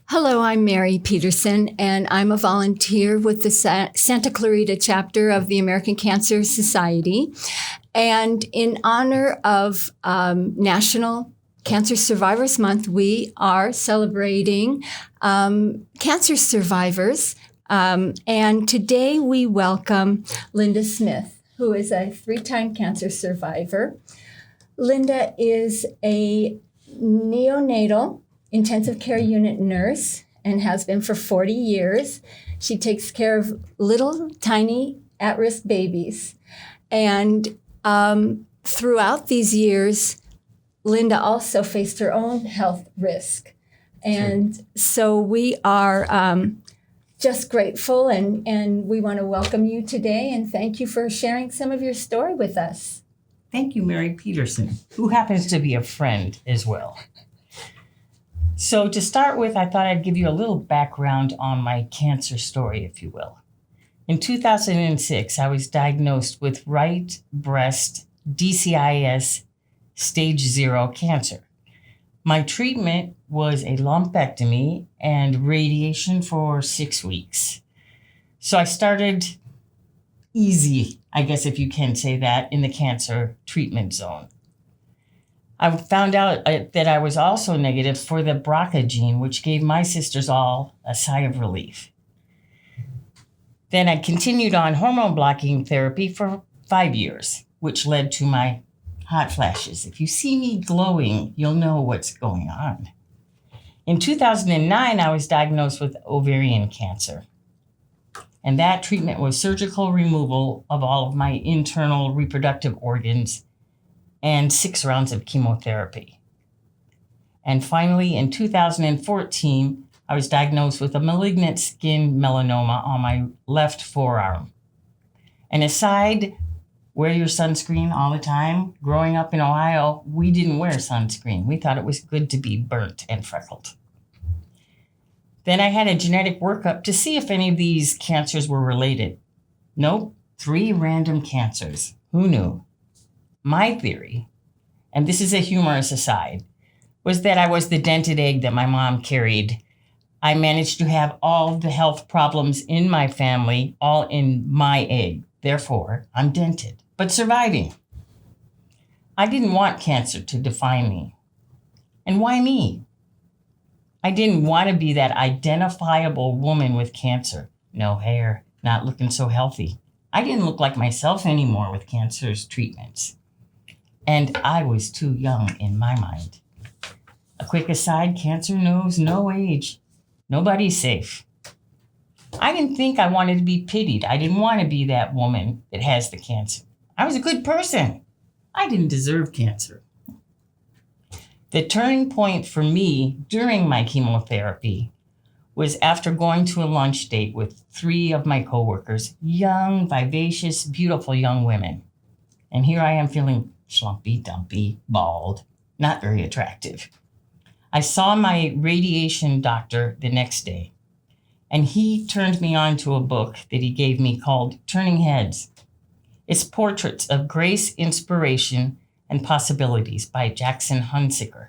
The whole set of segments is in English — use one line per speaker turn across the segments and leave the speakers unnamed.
Hello, I'm Mary Petersen, and I'm a volunteer with the Santa Clarita chapter of the American Cancer Society. And in honor of National Cancer Survivors Month, we are celebrating cancer survivors. And today we welcome Linda Smith, who is a 3-time cancer survivor. Linda is a neonatal intensive care unit nurse and has been for 40 years. She takes care of little, tiny, at-risk babies. And throughout these years, Linda also faced her own health risk. And so we are just grateful, and we want to welcome you today and thank you for sharing some of your story with us.
Thank you, Mary Petersen, who happens to be a friend as well. So to start with, I thought I'd give you a little background on my cancer story, if you will. In 2006, I was diagnosed with right breast DCIS stage 0 cancer. My treatment was a lumpectomy and radiation for 6 weeks. So I started easy, I guess if you can say that, in the cancer treatment zone. I found out that I was also negative for the BRCA gene, which gave my sisters all a sigh of relief. Then I continued on hormone blocking therapy for 5 years, which led to my hot flashes. If you see me glowing, you'll know what's going on. In 2009, I was diagnosed with ovarian cancer. And that treatment was surgical removal of all of my internal reproductive organs and 6 rounds of chemotherapy. And finally, in 2014, I was diagnosed with a malignant skin melanoma on my left forearm. And aside, wear your sunscreen all the time. Growing up in Ohio, we didn't wear sunscreen. We thought it was good to be burnt and freckled. Then I had a genetic workup to see if any of these cancers were related. Nope, 3 random cancers. Who knew? My theory, and this is a humorous aside, was that I was the dented egg that my mom carried. I managed to have all the health problems in my family all in my egg. Therefore, I'm dented, but surviving. I didn't want cancer to define me. And why me? I didn't want to be that identifiable woman with cancer. No hair, not looking so healthy. I didn't look like myself anymore with cancer's treatments. And I was too young in my mind. A quick aside, cancer knows no age. Nobody's safe. I didn't think I wanted to be pitied. I didn't want to be that woman that has the cancer. I was a good person. I didn't deserve cancer. The turning point for me during my chemotherapy was after going to a lunch date with 3 of my coworkers, young, vivacious, beautiful young women. And here I am feeling schlumpy, dumpy, bald, not very attractive. I saw my radiation doctor the next day, and he turned me on to a book that he gave me called Turning Heads. It's portraits of grace, inspiration, and possibilities by Jackson Hunsaker.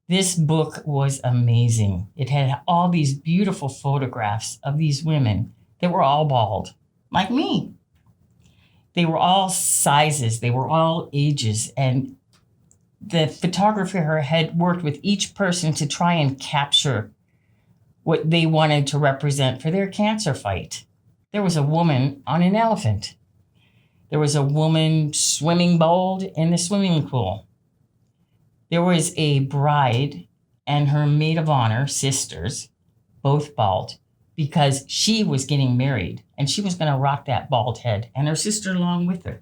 This book was amazing. It had all these beautiful photographs of these women that were all bald, like me. They were all sizes, they were all ages, and the photographer had worked with each person to try and capture what they wanted to represent for their cancer fight. There was a woman on an elephant. There was a woman swimming bald in the swimming pool. There was a bride and her maid of honor, sisters, both bald, because she was getting married and she was going to rock that bald head and her sister along with her.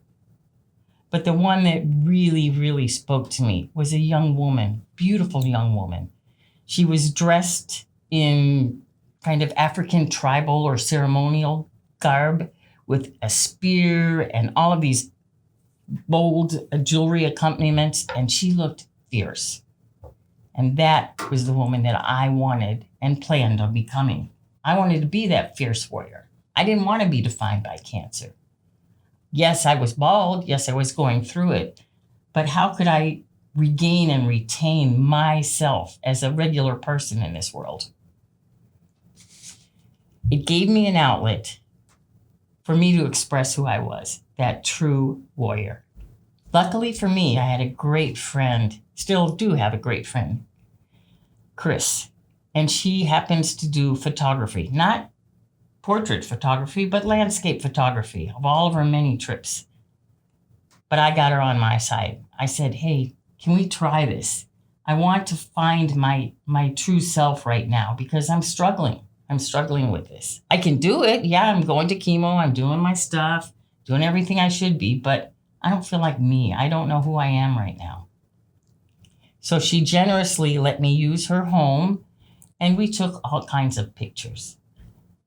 But the one that really, really spoke to me was a young woman, beautiful young woman. She was dressed in kind of African tribal or ceremonial garb with a spear and all of these bold jewelry accompaniments, and she looked fierce. And that was the woman that I wanted and planned on becoming. I wanted to be that fierce warrior. I didn't want to be defined by cancer. Yes, I was bald. Yes, I was going through it. But how could I regain and retain myself as a regular person in this world. It gave me an outlet for me to express who I was, that true warrior. Luckily for me, I had a great friend, still do have a great friend, Chris, and she happens to do photography, not portrait photography, but landscape photography of all of her many trips. But I got her on my side. I said, hey, can we try this? I want to find my true self right now because I'm struggling. I'm struggling with this. I can do it. Yeah, I'm going to chemo. I'm doing my stuff, doing everything I should be, but I don't feel like me. I don't know who I am right now. So she generously let me use her home, and we took all kinds of pictures.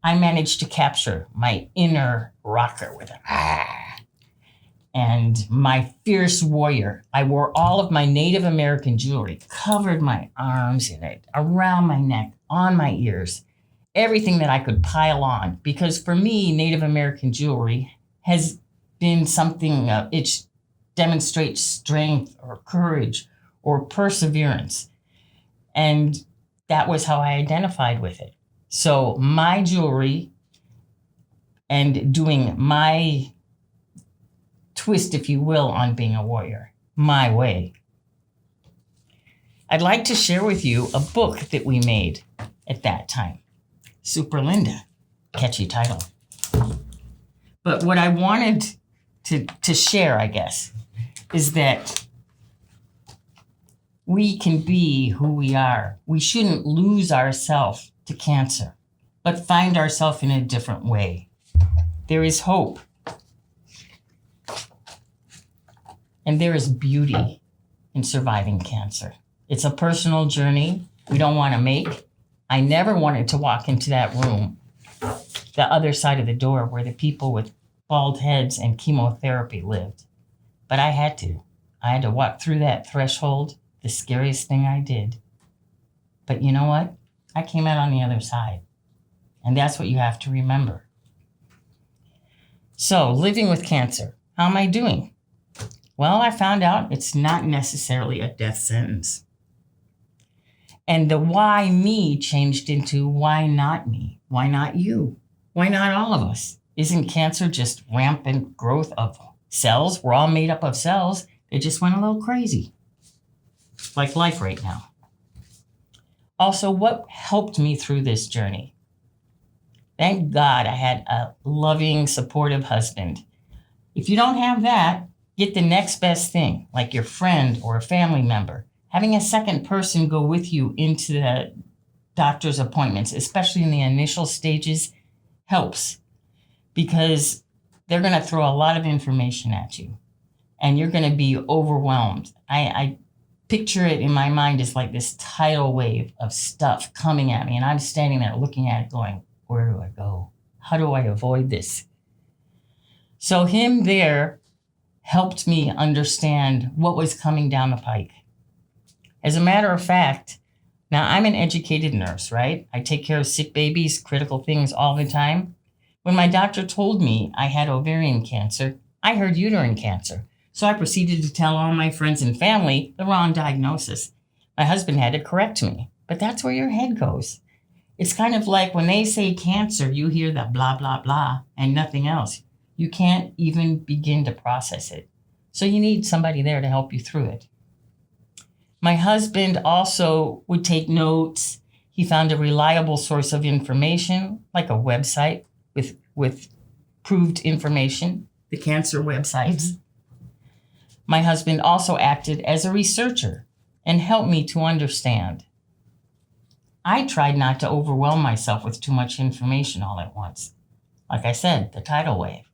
I managed to capture my inner rocker with and my fierce warrior. I wore all of my Native American jewelry, covered my arms in it, around my neck, on my ears, everything that I could pile on. Because for me, Native American jewelry has been something, it demonstrates strength or courage or perseverance. And that was how I identified with it. So my jewelry and doing my twist, if you will, on being a warrior, my way. I'd like to share with you a book that we made at that time. Super Linda, catchy title. But what I wanted to share, I guess, is that we can be who we are. We shouldn't lose ourselves to cancer, but find ourselves in a different way. There is hope. And there is beauty in surviving cancer. It's a personal journey we don't want to make. I never wanted to walk into that room, the other side of the door where the people with bald heads and chemotherapy lived. But I had to. I had to walk through that threshold, the scariest thing I did. But you know what? I came out on the other side. And that's what you have to remember. So, living with cancer, how am I doing? Well, I found out it's not necessarily a death sentence. And the why me changed into why not me? Why not you? Why not all of us? Isn't cancer just rampant growth of cells? We're all made up of cells. They just went a little crazy. Like life right now. Also, what helped me through this journey? Thank God I had a loving, supportive husband. If you don't have that, get the next best thing, like your friend or a family member. Having a second person go with you into the doctor's appointments, especially in the initial stages, helps because they're going to throw a lot of information at you and you're going to be overwhelmed. I picture it in my mind as like this tidal wave of stuff coming at me, and I'm standing there looking at it going, where do I go? How do I avoid this? So him there helped me understand what was coming down the pike. As a matter of fact, now I'm an educated nurse, right? I take care of sick babies, critical things all the time. When my doctor told me I had ovarian cancer, I heard uterine cancer. So I proceeded to tell all my friends and family the wrong diagnosis. My husband had to correct me, but that's where your head goes. It's kind of like when they say cancer, you hear the blah, blah, blah, and nothing else. You can't even begin to process it. So you need somebody there to help you through it. My husband also would take notes. He found a reliable source of information, like a website with proved information, the cancer websites. My husband also acted as a researcher and helped me to understand. I tried not to overwhelm myself with too much information all at once. Like I said, the tidal wave.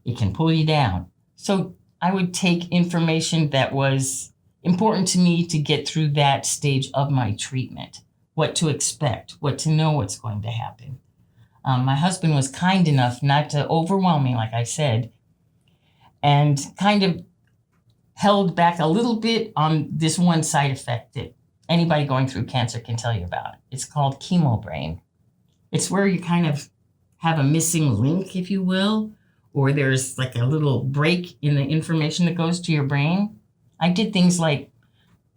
It can pull you down. So I would take information that was important to me to get through that stage of my treatment, what to expect, what to know what's going to happen. My husband was kind enough not to overwhelm me, like I said, and kind of held back a little bit on this one side effect that anybody going through cancer can tell you about. It's called chemo brain. It's where you kind of have a missing link, if you will, or there's like a little break in the information that goes to your brain. I did things like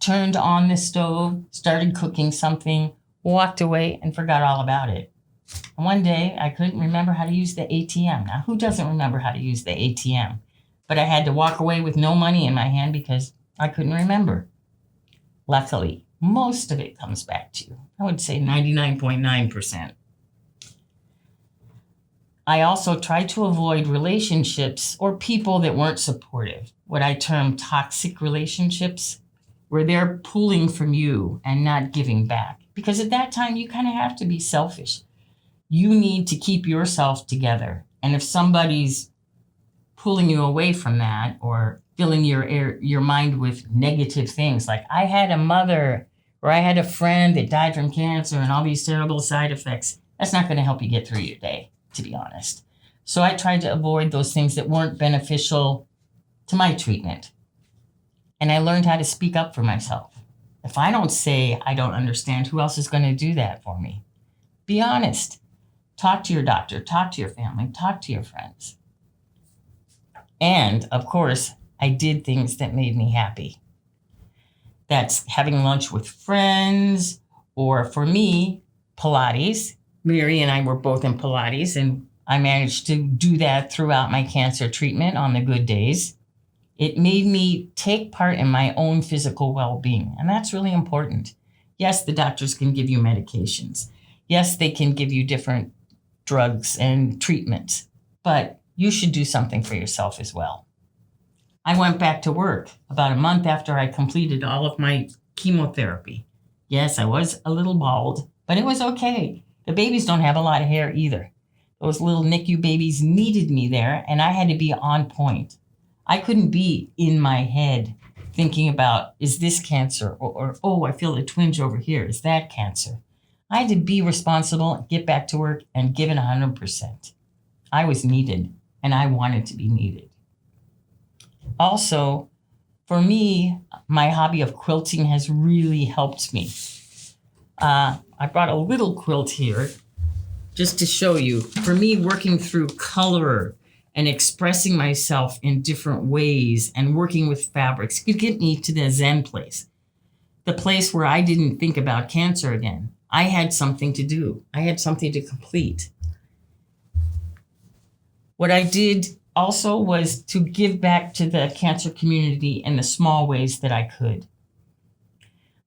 turned on the stove, started cooking something, walked away, and forgot all about it. And one day, I couldn't remember how to use the ATM. Now, who doesn't remember how to use the ATM? But I had to walk away with no money in my hand because I couldn't remember. Luckily, most of it comes back to you. I would say 99.9%. I also tried to avoid relationships or people that weren't supportive, what I term toxic relationships, where they're pulling from you and not giving back. Because at that time, you kind of have to be selfish. You need to keep yourself together. And if somebody's pulling you away from that or filling your mind with negative things, like I had a mother or I had a friend that died from cancer and all these terrible side effects, that's not going to help you get through your day, to be honest. So I tried to avoid those things that weren't beneficial to my treatment. And I learned how to speak up for myself. If I don't say I don't understand, who else is going to do that for me? Be honest. Talk to your doctor, talk to your family, talk to your friends. And of course, I did things that made me happy. That's having lunch with friends, or for me, Pilates. Mary and I were both in Pilates, and I managed to do that throughout my cancer treatment on the good days. It made me take part in my own physical well-being, and that's really important. Yes, the doctors can give you medications. Yes, they can give you different drugs and treatments, but you should do something for yourself as well. I went back to work about a month after I completed all of my chemotherapy. Yes, I was a little bald, but it was okay. The babies don't have a lot of hair either. Those little NICU babies needed me there, and I had to be on point. I couldn't be in my head thinking about, is this cancer? Or oh, I feel a twinge over here. Is that cancer? I had to be responsible, get back to work, and give it 100%. I was needed, and I wanted to be needed. Also, for me, my hobby of quilting has really helped me. I brought a little quilt here just to show you. For me, working through color and expressing myself in different ways and working with fabrics could get me to the Zen place, the place where I didn't think about cancer again. I had something to do. I had something to complete. What I did also was to give back to the cancer community in the small ways that I could.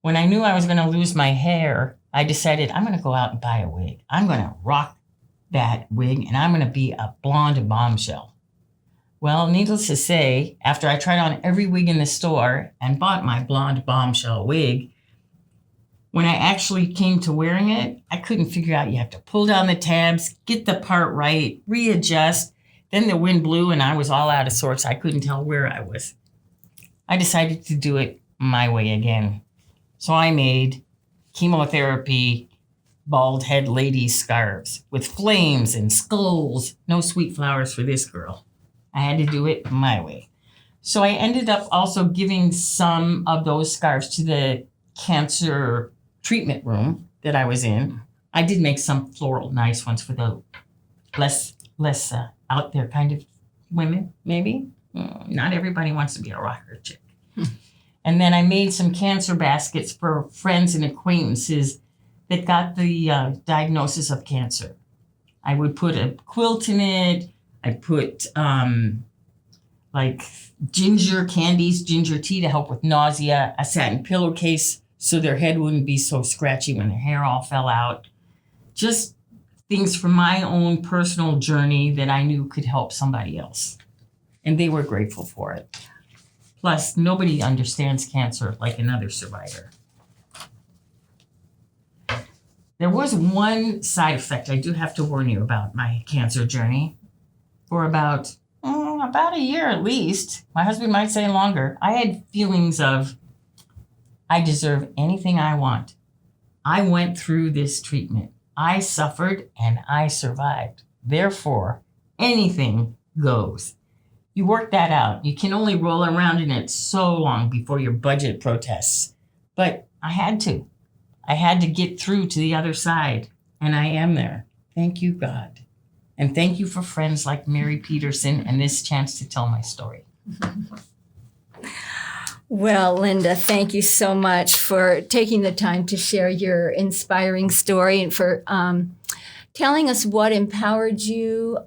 When I knew I was going to lose my hair, I decided I'm going to go out and buy a wig. I'm going to rock that wig, and I'm going to be a blonde bombshell. Well, needless to say, after I tried on every wig in the store and bought my blonde bombshell wig, when I actually came to wearing it, I couldn't figure out. You have to pull down the tabs, get the part right, readjust. Then the wind blew and I was all out of sorts. I couldn't tell where I was. I decided to do it my way again. So I made chemotherapy bald head lady scarves with flames and skulls. No sweet flowers for this girl. I had to do it my way. So I ended up also giving some of those scarves to the cancer treatment room that I was in. I did make some floral nice ones for the less out there kind of women, maybe. Not everybody wants to be a rocker chick. And then I made some cancer baskets for friends and acquaintances that got the diagnosis of cancer. I would put a quilt in it. I put like ginger candies, ginger tea to help with nausea, a satin pillowcase so their head wouldn't be so scratchy when their hair all fell out. Just things from my own personal journey that I knew could help somebody else. And they were grateful for it. Plus, nobody understands cancer like another survivor. There was one side effect I do have to warn you about my cancer journey. For about a year at least, my husband might say longer, I had feelings of, I deserve anything I want. I went through this treatment. I suffered and I survived. Therefore, anything goes. You work that out. You can only roll around in it so long before your budget protests. But I had to. I had to get through to the other side, and I am there. Thank you, God. And thank you for friends like Mary Petersen and this chance to tell my story.
Well, Linda, thank you so much for taking the time to share your inspiring story and for telling us what empowered you,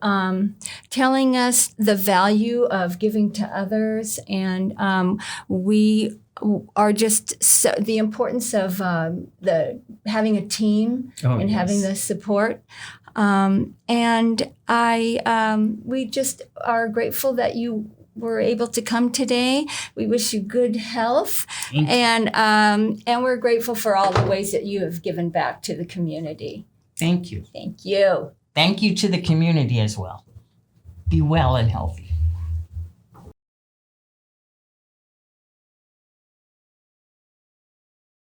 telling us the value of giving to others. And we are just the importance of having a team and having the support. We just are grateful that you were able to come today. We wish you good health, and we're grateful for all the ways that you have given back to the community.
Thank you.
Thank you.
Thank you to the community as well. Be well and healthy.